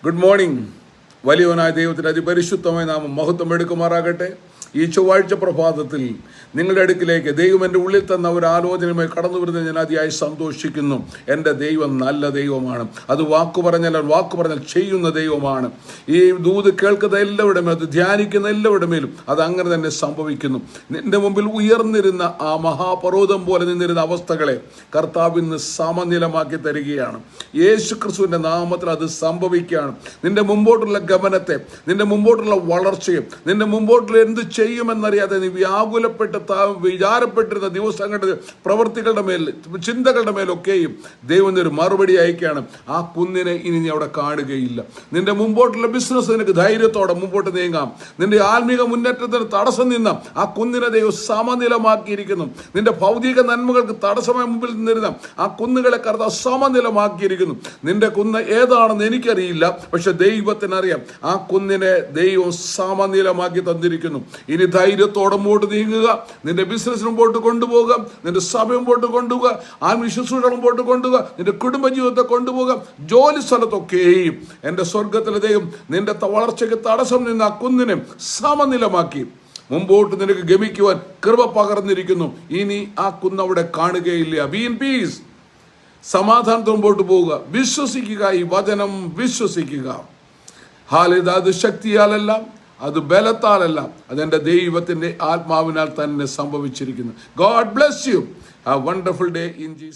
Good morning. വലിയവനായ ദൈവത്തിൻ്റെ അതിപരിശുദ്ധമായ നാമം മഹത്വം എടുക്കുമാറാകട്ടെ. ഈ ചൊവ്വാഴ്ച പ്രഭാതത്തിൽ നിങ്ങളുടെ അടുക്കിലേക്ക് ദൈവം എൻ്റെ ഉള്ളിൽ തന്ന ഒരു ആലോചനയുമായി കടന്നു വരുന്നത് ഞാൻ അതിയായി സന്തോഷിക്കുന്നു. എൻ്റെ ദൈവം നല്ല ദൈവമാണ്. അത് വാക്ക് പറഞ്ഞാൽ ചെയ്യുന്ന ദൈവമാണ്. ഈ ദൂത് കേൾക്കുന്ന എല്ലാവരുടെ മേലും, അത് ധ്യാനിക്കുന്ന എല്ലാവരുടെ മേലും അത് അങ്ങനെ തന്നെ സംഭവിക്കുന്നു. നിന്റെ മുമ്പിൽ ഉയർന്നിരുന്ന ആ മഹാപർവ്വതം പോലെ നിന്നിരുന്ന അവസ്ഥകളെ കർത്താവ് ഇന്ന് സമനിലമാക്കി തരികയാണ്. യേശു ക്രിസ്തുവിൻ്റെ നാമത്തിൽ അത് സംഭവിക്കുകയാണ്. നിന്റെ മുമ്പോട്ടുള്ള ഗമനത്തെ, നിന്റെ മുമ്പോട്ടുള്ള വളർച്ചയും, നിന്റെ മുമ്പോട്ടുള്ള എന്ത് ചെയ്യുമെന്നറിയാതെ നീ വ്യാകുലപ്പെട്ട് വിചാരപ്പെട്ടിരുന്ന ദിവസങ്ങളുടെ പ്രവൃത്തികളുടെ മേൽ, ചിന്തകളുടെ മേലൊക്കെയും ദൈവം ഒരു മറുപടി അയക്കുകയാണ്. ആ കുന്നിനെ ഇനി നീ അവിടെ കാണുകയില്ല. നിന്റെ മുമ്പോട്ടുള്ള ബിസിനസ് നിനക്ക് ധൈര്യത്തോടെ മുമ്പോട്ട് നീങ്ങാം. നിന്റെ ആത്മീക മുന്നേറ്റത്തിന് തടസ്സം നിന്ന ആ കുന്നിനെ ദൈവം സമനിലമാക്കിയിരിക്കുന്നു. നിന്റെ ഭൗതിക നന്മകൾക്ക് തടസ്സമായി മുമ്പിൽ നിന്നിരുന്ന ആ കുന്നുകളെ കർത്താവ് സമനിലമാക്കിയിരിക്കുന്നു. നിന്റെ കുന്ന് ഏതാണെന്ന് എനിക്കറിയില്ല, പക്ഷെ ദൈവത്തിനറിയാം. ആ കുന്നിനെ ദൈവം സമനിലമാക്കി തന്നിരിക്കുന്നു. ഇനി ധൈര്യത്തോടെ മുമ്പോട്ട് നീങ്ങുക. നിന്റെ ബിസിനസ് മുമ്പോട്ട് കൊണ്ടുപോകുക, നിന്റെ സഭ മുമ്പോട്ട് കൊണ്ടുപോകുക, ആത്മീയ ശുശ്രൂഷ മുമ്പോട്ട് കൊണ്ടുപോകുക, നിന്റെ കുടുംബജീവിതത്തെ കൊണ്ടുപോകുക. ജോലി സ്ഥലത്തൊക്കെയും എൻ്റെ സ്വർഗത്തിലെ ദൈവം നിന്റെ വളർച്ചയ്ക്ക് തടസ്സം നിന്ന് ആ കുന്നിനെ സമനിലമാക്കി മുമ്പോട്ട് നിനക്ക് ഗമിക്കുവാൻ കൃപ പകർന്നിരിക്കുന്നു. ഇനി ആ കുന്നവിടെ കാണുകയില്ല. Be in peace. സമാധാനത്തോടെ മുമ്പോട്ട് പോവുക. വിശ്വസിക്കുക, ഈ വചനം വിശ്വസിക്കുക. അത് ശക്തിയാലല്ല, അത് ബലത്താലല്ല, അതെൻ്റെ ദൈവത്തിൻ്റെ ആത്മാവിനാൽ തന്നെ സംഭവിച്ചിരിക്കുന്നു. God bless you. Have wonderful day in Jesus.